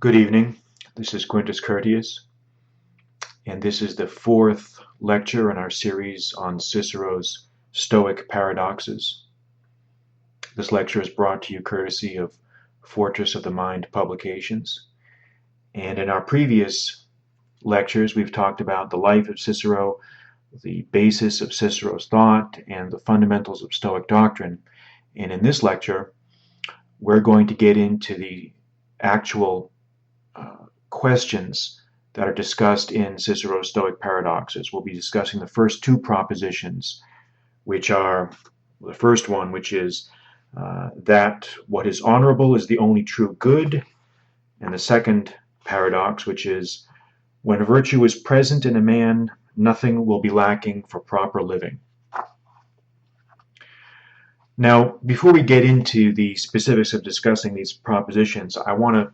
Good evening. This is Quintus Curtius, and this is the fourth lecture in our series on Cicero's Stoic paradoxes. This lecture is brought to you courtesy of Fortress of the Mind Publications. And in our previous lectures, we've talked about the life of Cicero, the basis of Cicero's thought, and the fundamentals of Stoic doctrine. And in this lecture, we're going to get into the actual questions that are discussed in Cicero's Stoic paradoxes. We'll be discussing the first two propositions, which are the first one, which is that what is honorable is the only true good, and the second paradox, which is when virtue is present in a man, nothing will be lacking for proper living. Now, before we get into the specifics of discussing these propositions, I want to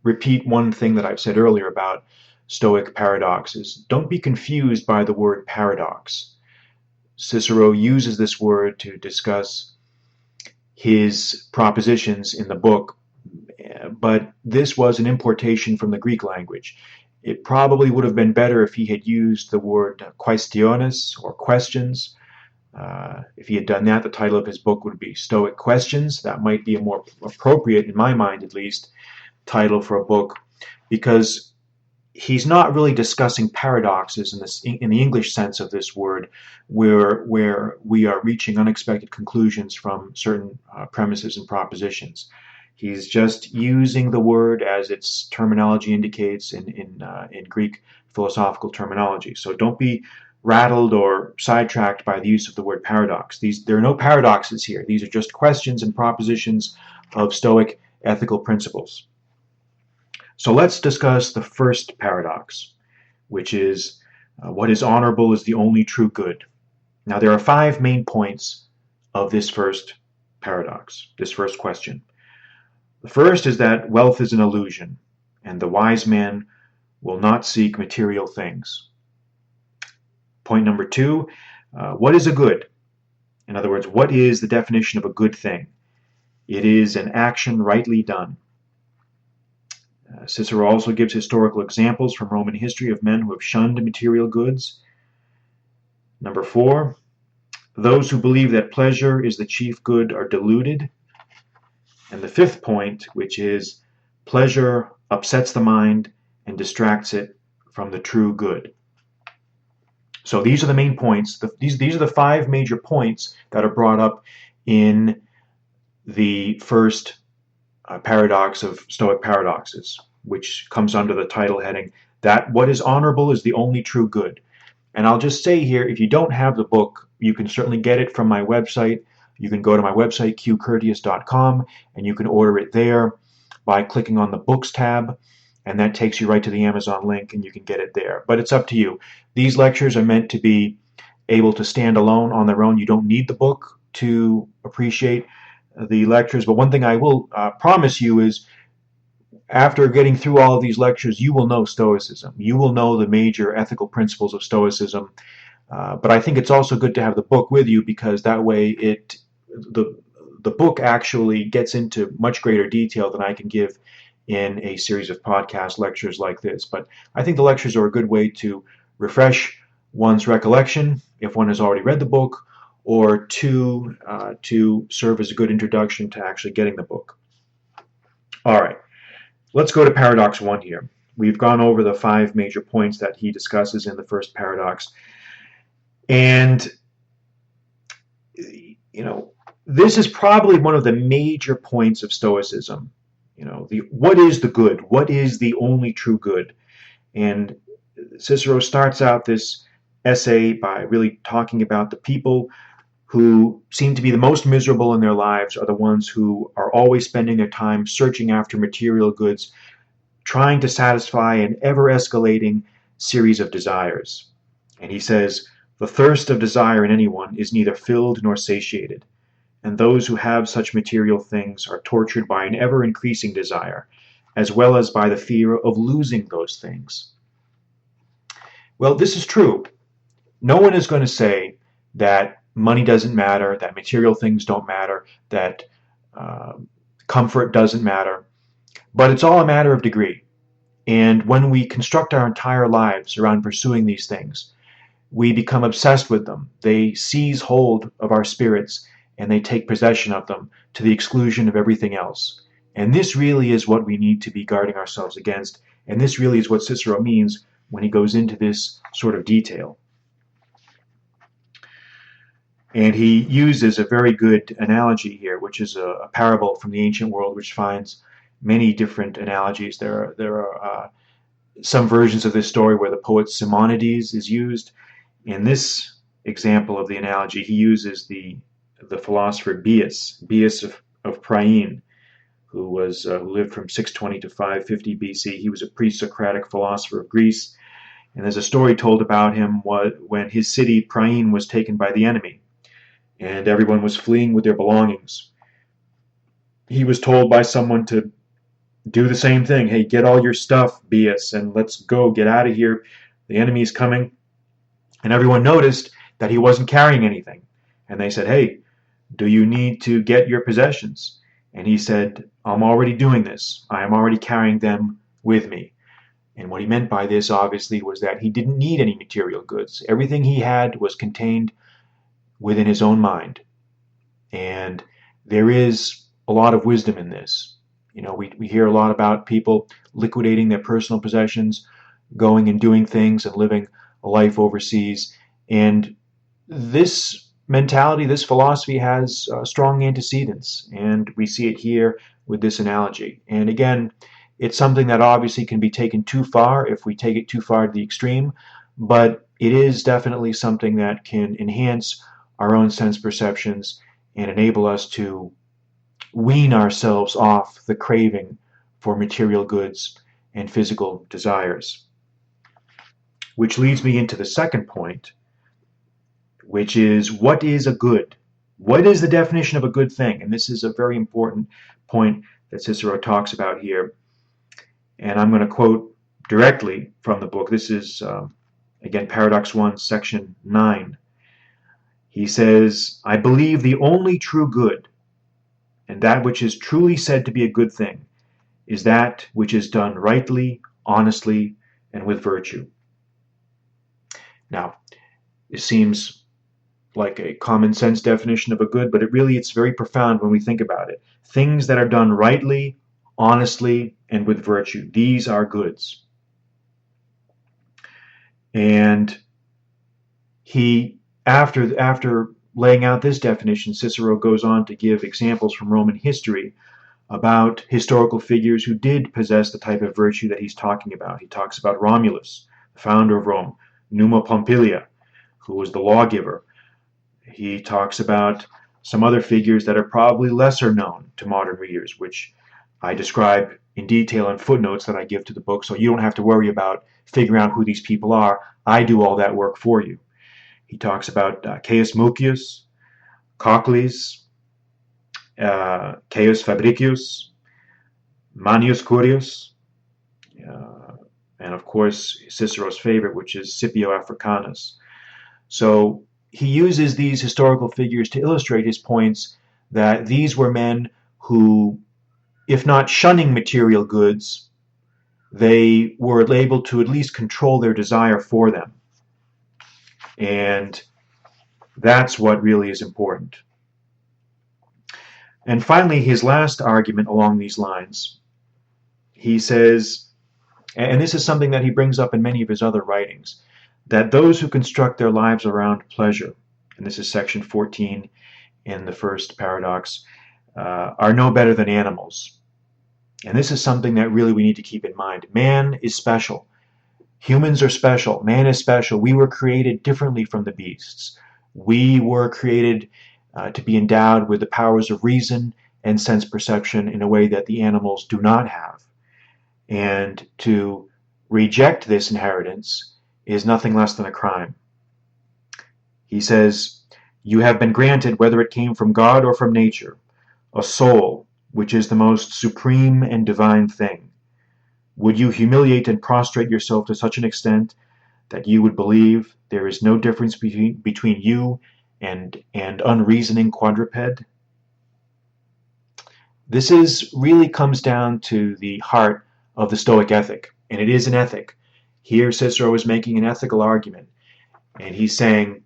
repeat one thing that I've said earlier about Stoic paradoxes. Don't be confused by the word paradox. Cicero uses this word to discuss his propositions in the book, but this was an importation from the Greek language. It probably would have been better if he had used the word questiones, or questions. If he had done that, the title of his book would be Stoic Questions. That might be a more appropriate, in my mind at least, title for a book, because he's not really discussing paradoxes in the English sense of this word, where we are reaching unexpected conclusions from certain premises and propositions. He's just using the word as its terminology indicates in Greek philosophical terminology. So don't be rattled or sidetracked by the use of the word paradox. There are no paradoxes here. These are just questions and propositions of Stoic ethical principles. So let's discuss the first paradox, which is what is honorable is the only true good. Now, there are 5 main points of this first paradox, this first question. The first is that wealth is an illusion, and the wise man will not seek material things. Point number 2, what is a good? In other words, what is the definition of a good thing? It is an action rightly done. Cicero also gives historical examples from Roman history of men who have shunned material goods. Number 4, those who believe that pleasure is the chief good are deluded. And the 5th point, which is pleasure upsets the mind and distracts it from the true good. So these are the main points. These are the 5 major points that are brought up in the first paradox of Stoic paradoxes, which comes under the title heading that what is honorable is the only true good. And I'll just say here, if you don't have the book, you can certainly get it from my website. You can go to my website, qcurtius.com, and you can order it there by clicking on the books tab, and that takes you right to the Amazon link, and you can get it there. But it's up to you. These lectures are meant to be able to stand alone on their own. You don't need the book to appreciate the lectures, but one thing I will promise you is after getting through all of these lectures, you will know Stoicism. You will know the major ethical principles of Stoicism. But I think it's also good to have the book with you, because that way the book actually gets into much greater detail than I can give in a series of podcast lectures like this. But I think the lectures are a good way to refresh one's recollection if one has already read the book, or to serve as a good introduction to actually getting the book. All right, let's go to paradox 1 here. We've gone over the 5 major points that he discusses in the first paradox. And, this is probably one of the major points of Stoicism. What is the good? What is the only true good? And Cicero starts out this essay by really talking about the people who seem to be the most miserable in their lives are the ones who are always spending their time searching after material goods, trying to satisfy an ever-escalating series of desires. And he says, the thirst of desire in anyone is neither filled nor satiated, and those who have such material things are tortured by an ever-increasing desire, as well as by the fear of losing those things. Well, this is true. No one is going to say that money doesn't matter, that material things don't matter, that comfort doesn't matter. But it's all a matter of degree. And when we construct our entire lives around pursuing these things, we become obsessed with them. They seize hold of our spirits and they take possession of them to the exclusion of everything else. And this really is what we need to be guarding ourselves against. And this really is what Cicero means when he goes into this sort of detail. And he uses a very good analogy here, which is a parable from the ancient world, which finds many different analogies. There are some versions of this story where the poet Simonides is used. In this example of the analogy, he uses the philosopher Bias of Priene, who lived from 620 to 550 BC. He was a pre-Socratic philosopher of Greece, and there's a story told about him when his city Priene was taken by the enemy, and everyone was fleeing with their belongings. He was told by someone to do the same thing. Hey, get all your stuff, Bias, and let's go, get out of here. The enemy is coming. And everyone noticed that he wasn't carrying anything. And they said, hey, do you need to get your possessions? And he said, I'm already doing this. I am already carrying them with me. And what he meant by this, obviously, was that he didn't need any material goods. Everything he had was contained within his own mind. And there is a lot of wisdom in this. You know, we hear a lot about people liquidating their personal possessions, going and doing things and living a life overseas. And this mentality, this philosophy has strong antecedents, and we see it here with this analogy. And again, it's something that obviously can be taken too far if we take it too far to the extreme, but it is definitely something that can enhance our own sense perceptions and enable us to wean ourselves off the craving for material goods and physical desires. Which leads me into the second point, which is, what is a good? What is the definition of a good thing? And this is a very important point that Cicero talks about here. And I'm going to quote directly from the book. This is, again, Paradox 1, section 9. He says, I believe the only true good, and that which is truly said to be a good thing, is that which is done rightly, honestly, and with virtue. Now, it seems like a common sense definition of a good, but it's very profound when we think about it. Things that are done rightly, honestly, and with virtue. These are goods. And after laying out this definition, Cicero goes on to give examples from Roman history about historical figures who did possess the type of virtue that he's talking about. He talks about Romulus, the founder of Rome, Numa Pompilia, who was the lawgiver. He talks about some other figures that are probably lesser known to modern readers, which I describe in detail in footnotes that I give to the book, so you don't have to worry about figuring out who these people are. I do all that work for you. He talks about Caius Mucius, Cocles, Caius Fabricius, Manius Curius, and of course Cicero's favorite, which is Scipio Africanus. So he uses these historical figures to illustrate his points that these were men who, if not shunning material goods, they were able to at least control their desire for them. And that's what really is important. And finally, his last argument along these lines, he says, and this is something that he brings up in many of his other writings, that those who construct their lives around pleasure, and this is section 14 in the first paradox, are no better than animals. And this is something that really we need to keep in mind. Man is special. Humans are special. Man is special. We were created differently from the beasts. We were created to be endowed with the powers of reason and sense perception in a way that the animals do not have. And to reject this inheritance is nothing less than a crime. He says, you have been granted, whether it came from God or from nature, a soul, which is the most supreme and divine thing. Would you humiliate and prostrate yourself to such an extent that you would believe there is no difference between you and unreasoning quadruped? really comes down to the heart of the Stoic ethic, and it is an ethic. Here Cicero is making an ethical argument, and he's saying,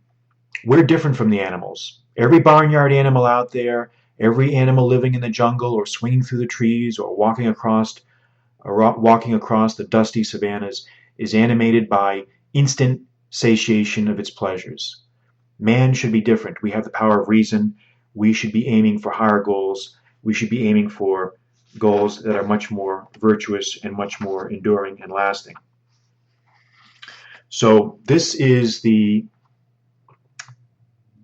we're different from the animals. Every barnyard animal out there, every animal living in the jungle or swinging through the trees or walking across the dusty savannas is animated by instant satiation of its pleasures. Man should be different. We have the power of reason. We should be aiming for higher goals. We should be aiming for goals that are much more virtuous and much more enduring and lasting. So this is the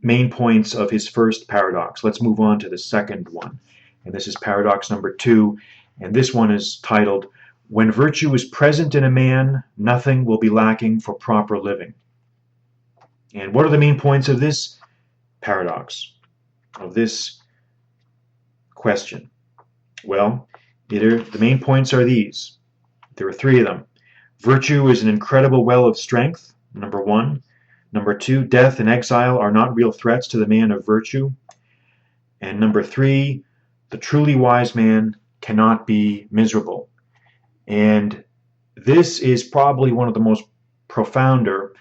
main points of his first paradox. Let's move on to the second one. And this is paradox number 2. And this one is titled, When virtue is present in a man, nothing will be lacking for proper living. And what are the main points of this paradox, of this question? Well, the main points are these. There are 3 of them. Virtue is an incredible well of strength, number 1. Number 2, death and exile are not real threats to the man of virtue. And number 3, the truly wise man cannot be miserable. And this is probably one of the more profounder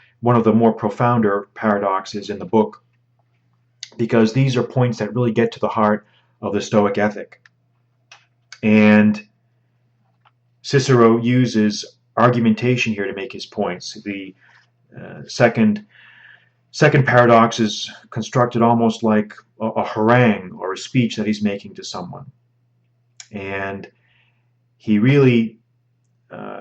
paradoxes in the book, because these are points that really get to the heart of the Stoic ethic. And Cicero uses argumentation here to make his points. The second paradox is constructed almost like a harangue or a speech that he's making to someone. And he really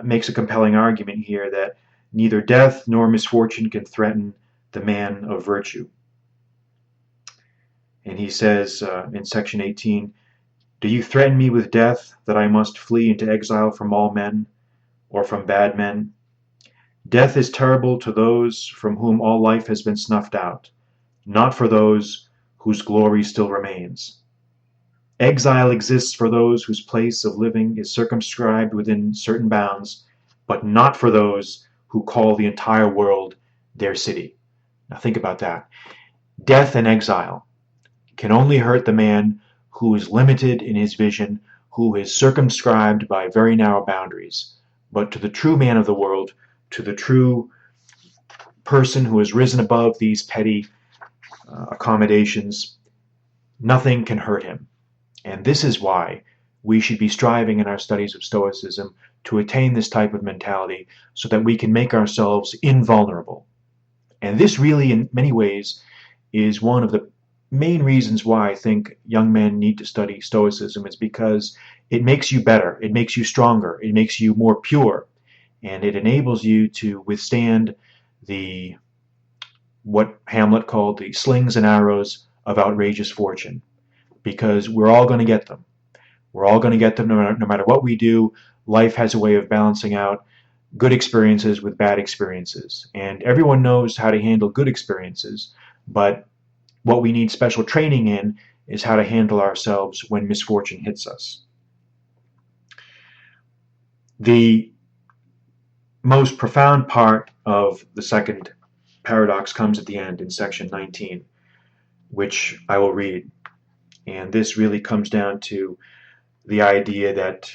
makes a compelling argument here that neither death nor misfortune can threaten the man of virtue. And he says in section 18, Do you threaten me with death, that I must flee into exile from all men, or from bad men? Death is terrible to those from whom all life has been snuffed out, not for those whose glory still remains. Exile exists for those whose place of living is circumscribed within certain bounds, but not for those who call the entire world their city. Now think about that. Death and exile can only hurt the man who is limited in his vision, who is circumscribed by very narrow boundaries. But to the true man of the world, to the true person who has risen above these petty accommodations, nothing can hurt him. And this is why we should be striving in our studies of Stoicism to attain this type of mentality so that we can make ourselves invulnerable. And this really, in many ways, is one of the main reasons why I think young men need to study Stoicism, is because it makes you better, it makes you stronger, it makes you more pure, and it enables you to withstand what Hamlet called the slings and arrows of outrageous fortune. Because we're all going to get them. We're all going to get them no matter what we do. Life has a way of balancing out good experiences with bad experiences. And everyone knows how to handle good experiences, but what we need special training in is how to handle ourselves when misfortune hits us. The most profound part of the second paradox comes at the end in section 19, which I will read. And this really comes down to the idea that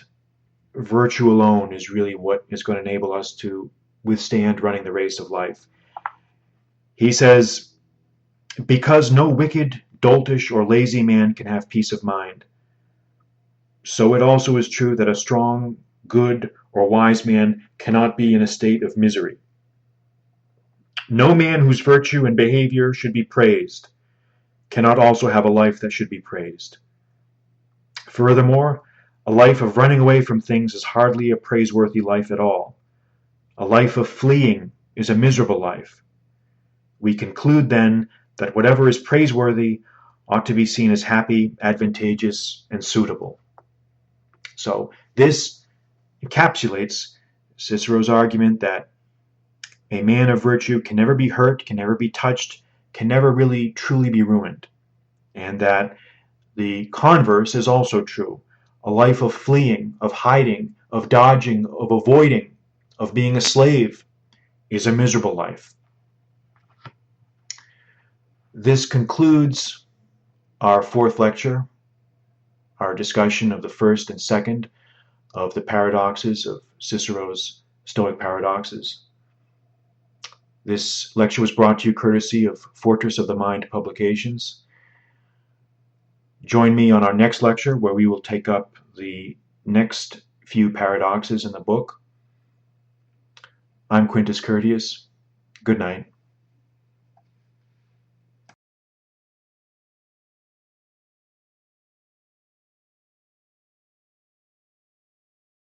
virtue alone is really what is going to enable us to withstand running the race of life. He says, because no wicked, doltish, or lazy man can have peace of mind, so it also is true that a strong, good, or wise man cannot be in a state of misery. No man whose virtue and behavior should be praised cannot also have a life that should be praised. Furthermore, a life of running away from things is hardly a praiseworthy life at all. A life of fleeing is a miserable life. We conclude then that whatever is praiseworthy ought to be seen as happy, advantageous, and suitable. So this encapsulates Cicero's argument that a man of virtue can never be hurt, can never be touched, can never really truly be ruined. And that the converse is also true. A life of fleeing, of hiding, of dodging, of avoiding, of being a slave is a miserable life. This concludes our fourth lecture our discussion of the first and second of the paradoxes of Cicero's Stoic paradoxes. This lecture was brought to you courtesy of Fortress of the Mind Publications. Join me on our next lecture where we will take up the next few paradoxes in the book. I'm Quintus Curtius. Good night.